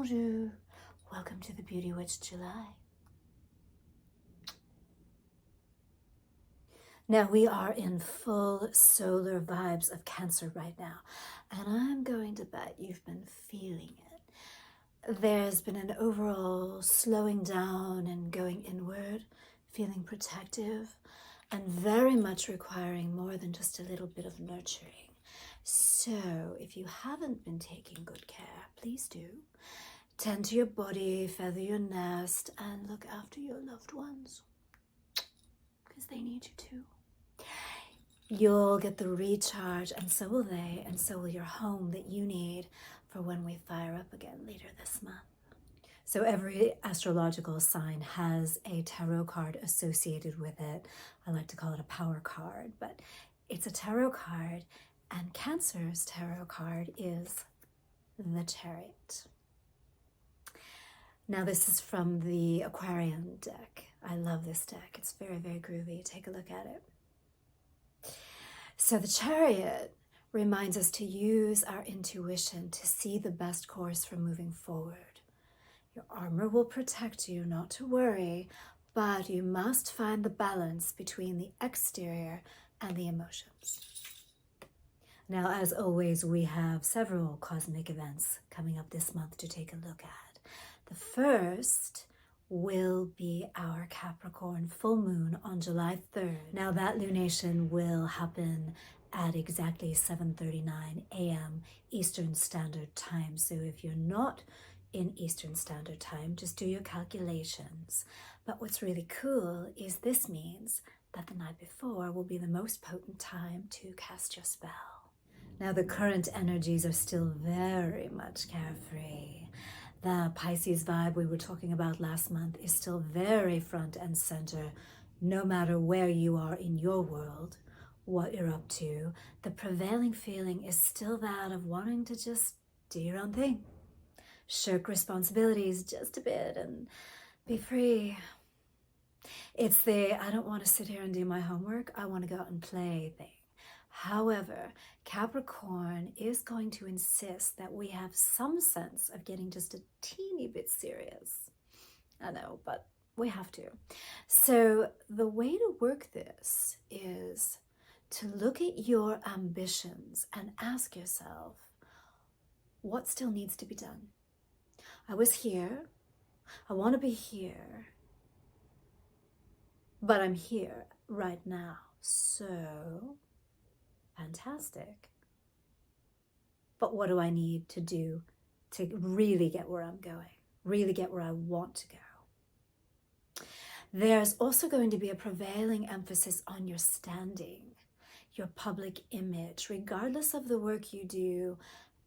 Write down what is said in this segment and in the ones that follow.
Bonjour, welcome to the Beauty Witch July. Now we are in full solar vibes of Cancer right now, and I'm going to bet you've been feeling it. There's been an overall slowing down and going inward, feeling protective, and very much requiring more than just a little bit of nurturing. So if you haven't been taking good care, please do. Tend to your body, feather your nest, and look after your loved ones, because they need you too. You'll get the recharge, and so will they, and so will your home that you need for when we fire up again later this month. So every astrological sign has a tarot card associated with it. I like to call it a power card, but it's a tarot card, and Cancer's tarot card is the Chariot. Now this is from the Aquarian deck. I love this deck. It's very, very groovy. Take a look at it. So the Chariot reminds us to use our intuition to see the best course for moving forward. Your armor will protect you, not to worry, but you must find the balance between the exterior and the emotions. Now, as always, we have several cosmic events coming up this month to take a look at. The first will be our Capricorn full moon on July 3rd. Now that lunation will happen at exactly 7:39 a.m. Eastern Standard Time. So if you're not in Eastern Standard Time, just do your calculations. But what's really cool is this means that the night before will be the most potent time to cast your spell. Now the current energies are still very much carefree. The Pisces vibe we were talking about last month is still very front and center, no matter where you are in your world, what you're up to. The prevailing feeling is still that of wanting to just do your own thing. Shirk responsibilities just a bit and be free. It's the, I don't want to sit here and do my homework, I want to go out and play thing. However, Capricorn is going to insist that we have some sense of getting just a teeny bit serious. I know, but we have to. So the way to work this is to look at your ambitions and ask yourself, what still needs to be done? I was here, I want to be here, but I'm here right now. So fantastic. But what do I need to do to really get where I'm going, really get where I want to go? There's also going to be a prevailing emphasis on your standing, your public image, regardless of the work you do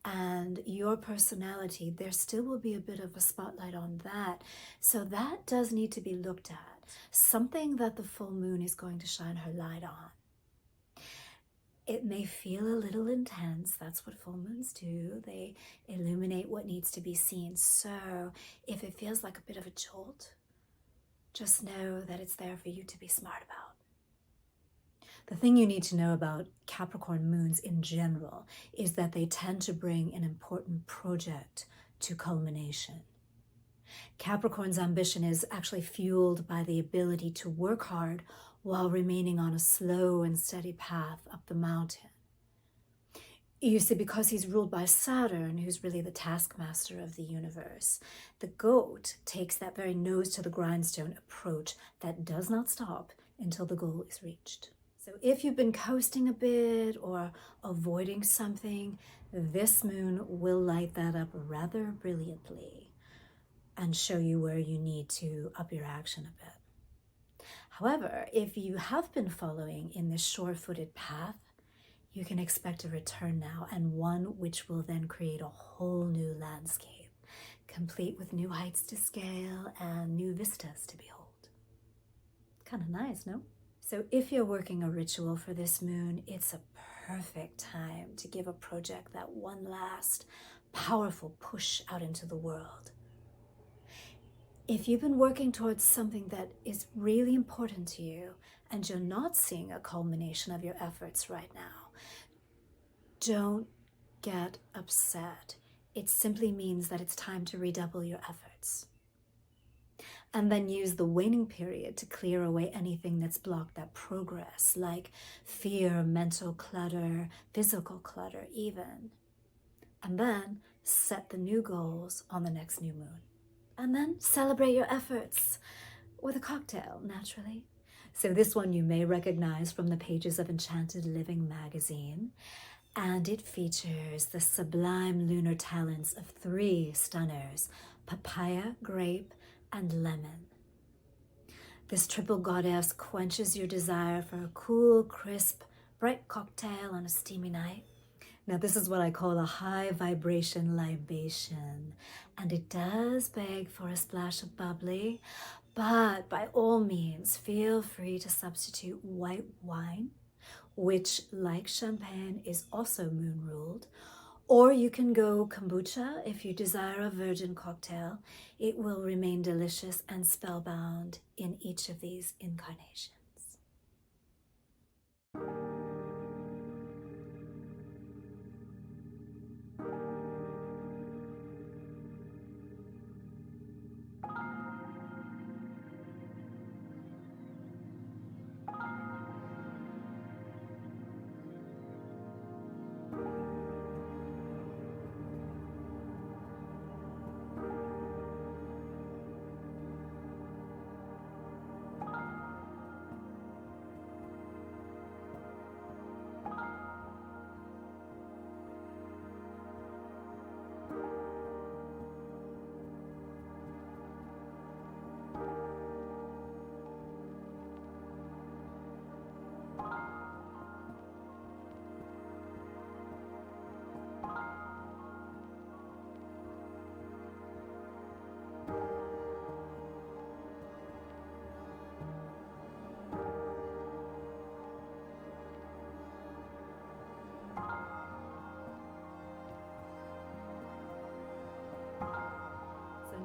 and your personality. There still will be a bit of a spotlight on that. So that does need to be looked at. Something that the full moon is going to shine her light on. It may feel a little intense. That's what full moons do. They illuminate what needs to be seen. So if it feels like a bit of a jolt, just know that it's there for you to be smart about. The thing you need to know about Capricorn moons in general is that they tend to bring an important project to culmination. Capricorn's ambition is actually fueled by the ability to work hard while remaining on a slow and steady path up the mountain. You see, because he's ruled by Saturn, who's really the taskmaster of the universe, the goat takes that very nose to the grindstone approach that does not stop until the goal is reached. So if you've been coasting a bit or avoiding something, this moon will light that up rather brilliantly and show you where you need to up your action a bit. However, if you have been following in this sure-footed path, you can expect a return now, and one which will then create a whole new landscape, complete with new heights to scale and new vistas to behold. Kind of nice, no? So if you're working a ritual for this moon, it's a perfect time to give a project that one last powerful push out into the world. If you've been working towards something that is really important to you and you're not seeing a culmination of your efforts right now, don't get upset. It simply means that it's time to redouble your efforts. And then use the waning period to clear away anything that's blocked that progress, like fear, mental clutter, physical clutter even. And then set the new goals on the next new moon. And then celebrate your efforts with a cocktail, naturally. So this one you may recognize from the pages of Enchanted Living magazine. And it features the sublime lunar talents of 3 stunners, papaya, grape, and lemon. This triple goddess quenches your desire for a cool, crisp, bright cocktail on a steamy night. Now this is what I call a high vibration libation, and it does beg for a splash of bubbly, but by all means feel free to substitute white wine, which like champagne is also moon ruled, or you can go kombucha if you desire a virgin cocktail. It will remain delicious and spellbound in each of these incarnations.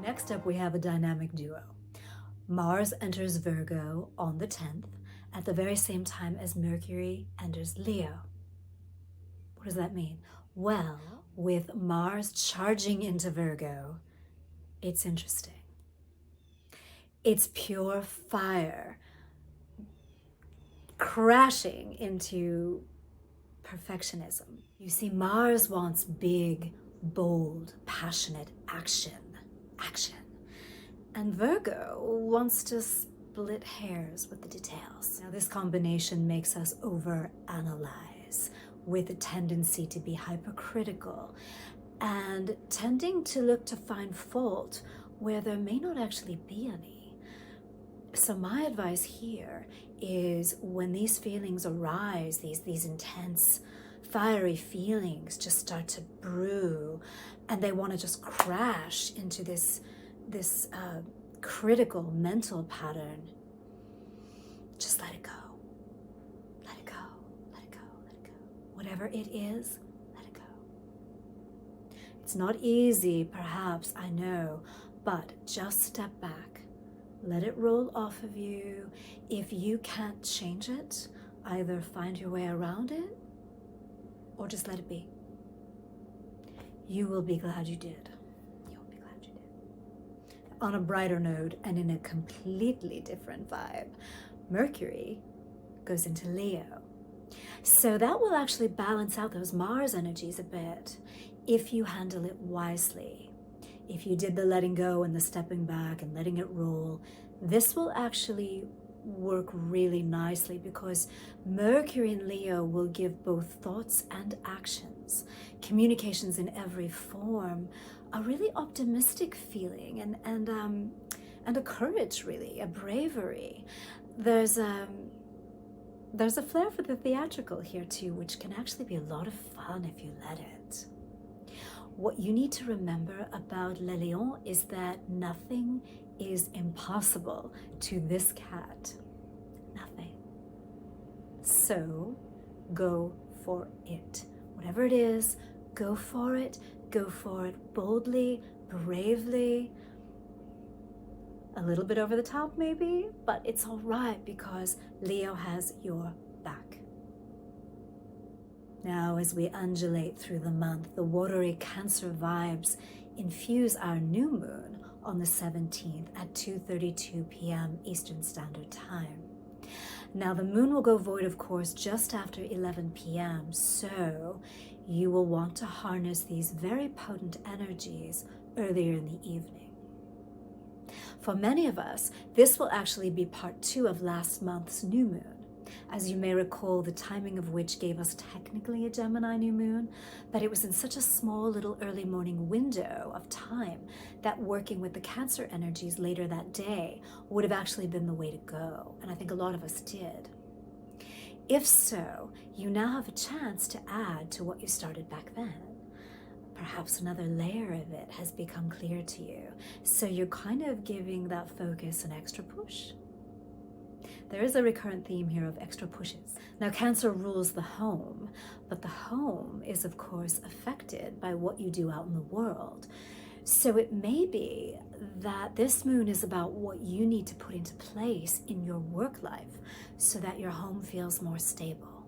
Next up, we have a dynamic duo. Mars enters Virgo on the 10th at the very same time as Mercury enters Leo. What does that mean? Well, with Mars charging into Virgo, it's interesting. It's pure fire crashing into perfectionism. You see, Mars wants big, bold, passionate action. And Virgo wants to split hairs with the details. Now, this combination makes us overanalyze with a tendency to be hypercritical and tending to look to find fault where there may not actually be any. So my advice here is when these feelings arise, these intense, fiery feelings just start to brew and they want to just crash into this critical mental pattern, just let it go. Let it go. Let it go. Let it go. Whatever it is, let it go. It's not easy, perhaps, I know, but just step back. Let it roll off of you. If you can't change it, either find your way around it or just let it be. You will be glad you did. You will be glad you did. On a brighter note and in a completely different vibe, Mercury goes into Leo. So that will actually balance out those Mars energies a bit if you handle it wisely. If you did the letting go and the stepping back and letting it roll, this will actually work really nicely because Mercury in Leo will give both thoughts and actions, communications in every form, a really optimistic feeling and a courage, really, a bravery. There's a flair for the theatrical here too, which can actually be a lot of fun if you let it. What you need to remember about Le Lion is that nothing is impossible to this cat. Nothing. So go for it. Whatever it is, go for it. Go for it boldly, bravely. A little bit over the top maybe, but it's all right because Leo has your back. Now, as we undulate through the month, the watery Cancer vibes infuse our new moon on the 17th at 2:32 p.m. Eastern Standard Time. Now, the moon will go void, of course, just after 11 p.m., so you will want to harness these very potent energies earlier in the evening. For many of us, this will actually be part 2 of last month's new moon. As you may recall, the timing of which gave us technically a Gemini new moon, but it was in such a small little early morning window of time that working with the Cancer energies later that day would have actually been the way to go, and I think a lot of us did. If so, you now have a chance to add to what you started back then. Perhaps another layer of it has become clear to you, so you're kind of giving that focus an extra push. There is a recurrent theme here of extra pushes. Now, Cancer rules the home, but the home is, of course, affected by what you do out in the world. So it may be that this moon is about what you need to put into place in your work life so that your home feels more stable.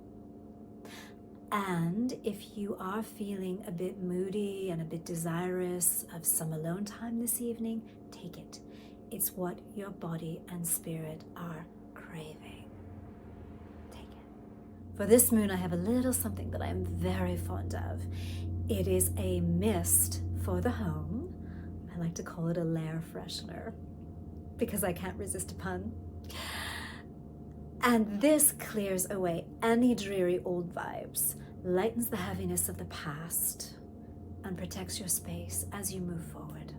And if you are feeling a bit moody and a bit desirous of some alone time this evening, take it. It's what your body and spirit are craving. Take it. For this moon, I have a little something that I am very fond of. It is a mist for the home. I like to call it a lair freshener because I can't resist a pun. And this clears away any dreary old vibes, lightens the heaviness of the past, and protects your space as you move forward.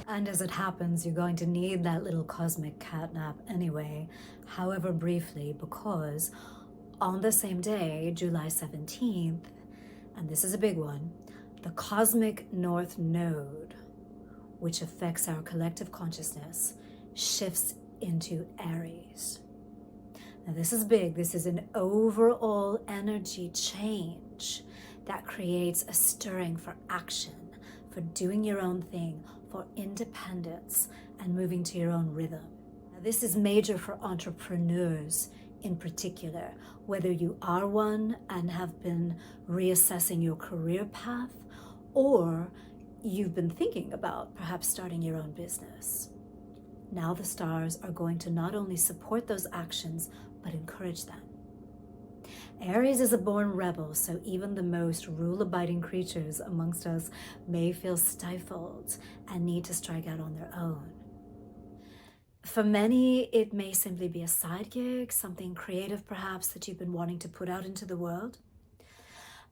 And as it happens, you're going to need that little cosmic catnap anyway, however briefly, because on the same day, July 17th, and this is a big one, the cosmic north node, which affects our collective consciousness, shifts into Aries. Now this is big. This is an overall energy change that creates a stirring for action, for doing your own thing, for independence, and moving to your own rhythm. Now, this is major for entrepreneurs in particular, whether you are one and have been reassessing your career path, or you've been thinking about perhaps starting your own business. Now the stars are going to not only support those actions, but encourage them. Aries is a born rebel, so even the most rule-abiding creatures amongst us may feel stifled and need to strike out on their own. For many, it may simply be a side gig, something creative perhaps that you've been wanting to put out into the world.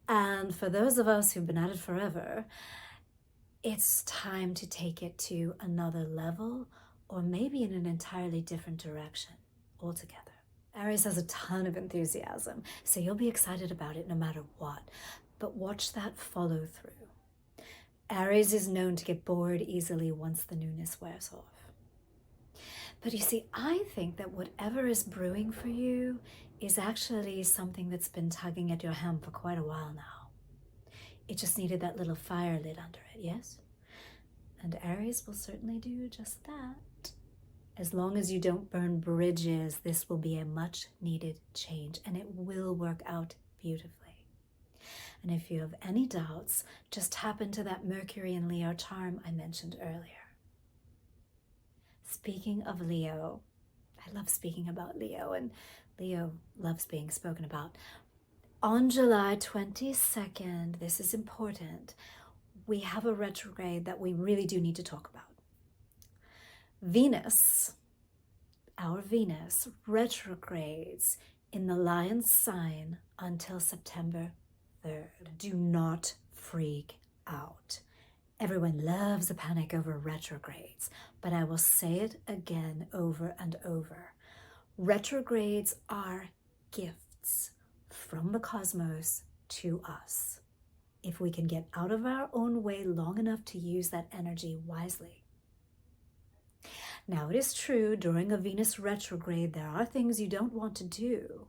And for those of us who've been at it forever, it's time to take it to another level, or maybe in an entirely different direction altogether. Aries has a ton of enthusiasm, so you'll be excited about it no matter what, but watch that follow through. Aries is known to get bored easily once the newness wears off. But you see, I think that whatever is brewing for you is actually something that's been tugging at your hem for quite a while now. It just needed that little fire lit under it, yes? And Aries will certainly do just that. As long as you don't burn bridges, this will be a much needed change, and it will work out beautifully. And if you have any doubts, just tap into that Mercury and Leo charm I mentioned earlier. Speaking of Leo, I love speaking about Leo, and Leo loves being spoken about. On July 22nd, this is important, we have a retrograde that we really do need to talk about. Venus, our Venus, retrogrades in the Lion sign until September 3rd. Do not freak out. Everyone loves a panic over retrogrades, but I will say it again over and over. Retrogrades are gifts from the cosmos to us, if we can get out of our own way long enough to use that energy wisely. Now, it is true, during a Venus retrograde, there are things you don't want to do.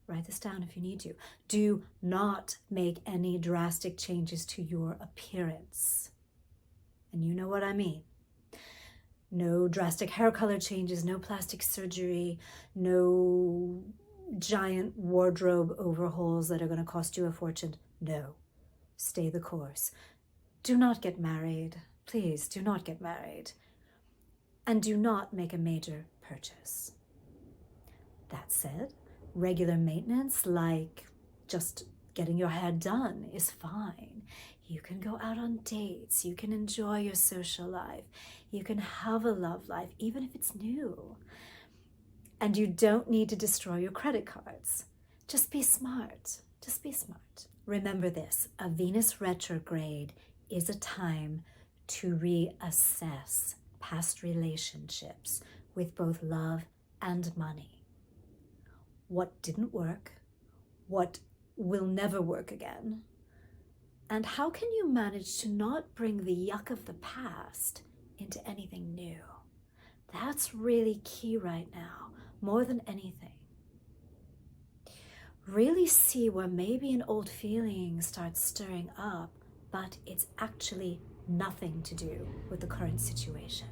Write this down if you need to. Do not make any drastic changes to your appearance. And you know what I mean. No drastic hair color changes, no plastic surgery, no giant wardrobe overhauls that are going to cost you a fortune. No. Stay the course. Do not get married. Please do not get married. And do not make a major purchase. That said, regular maintenance, like just getting your hair done, is fine. You can go out on dates. You can enjoy your social life. You can have a love life, even if it's new. And you don't need to destroy your credit cards. Just be smart. Just be smart. Remember this, a Venus retrograde is a time to reassess past relationships with both love and money. What didn't work? What will never work again? And how can you manage to not bring the yuck of the past into anything new? That's really key right now, more than anything. Really see where maybe an old feeling starts stirring up, but it's actually nothing to do with the current situation.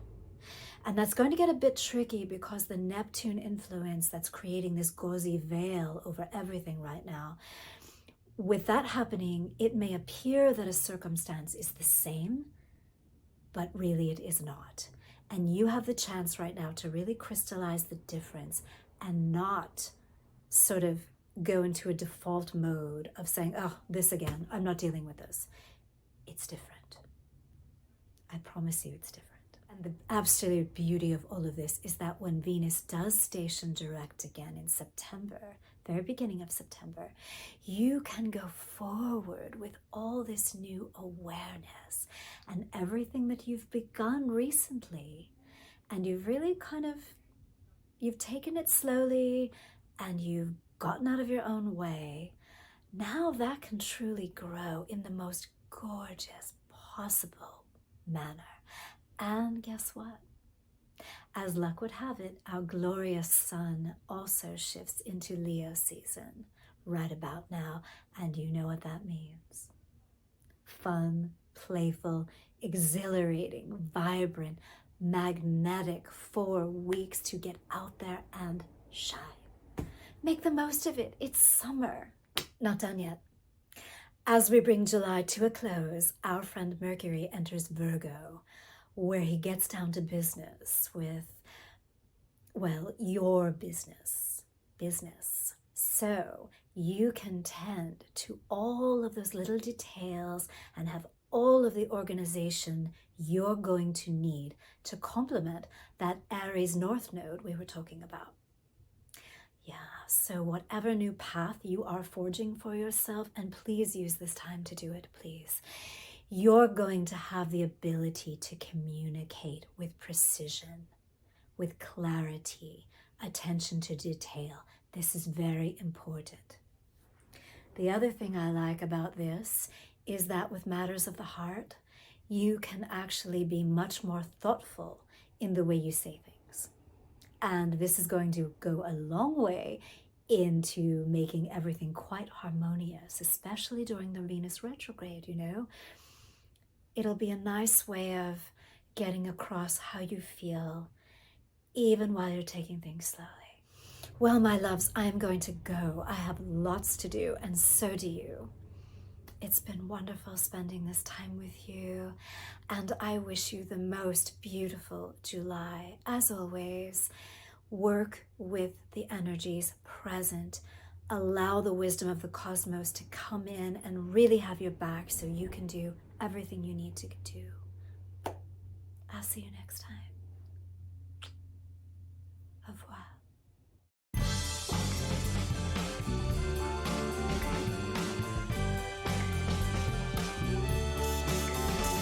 And that's going to get a bit tricky because the Neptune influence that's creating this gauzy veil over everything right now, with that happening, it may appear that a circumstance is the same, but really it is not. And you have the chance right now to really crystallize the difference and not sort of go into a default mode of saying, oh, this again, I'm not dealing with this. It's different. I promise you it's different. And the absolute beauty of all of this is that when Venus does station direct again in September, very beginning of September, you can go forward with all this new awareness and everything that you've begun recently. And you've really you've taken it slowly and you've gotten out of your own way. Now that can truly grow in the most gorgeous possible manner. And guess what? As luck would have it, our glorious sun also shifts into Leo season right about now, and you know what that means. Fun, playful, exhilarating, vibrant, magnetic 4 weeks to get out there and shine. Make the most of it. It's summer. Not done yet. As we bring July to a close, our friend Mercury enters Virgo, where he gets down to business with, well, your business. So you can tend to all of those little details and have all of the organization you're going to need to complement that Aries North Node we were talking about. Yeah, so whatever new path you are forging for yourself, and please use this time to do it, please. You're going to have the ability to communicate with precision, with clarity, attention to detail. This is very important. The other thing I like about this is that with matters of the heart, you can actually be much more thoughtful in the way you say things. And this is going to go a long way into making everything quite harmonious, especially during the Venus retrograde, you know. It'll be a nice way of getting across how you feel even while you're taking things slowly. Well, my loves, I am going to go. I have lots to do, and so do you. It's been wonderful spending this time with you, and I wish you the most beautiful July. As always, work with the energies present. Allow the wisdom of the cosmos to come in and really have your back so you can do everything you need to do. I'll see you next time. Au revoir.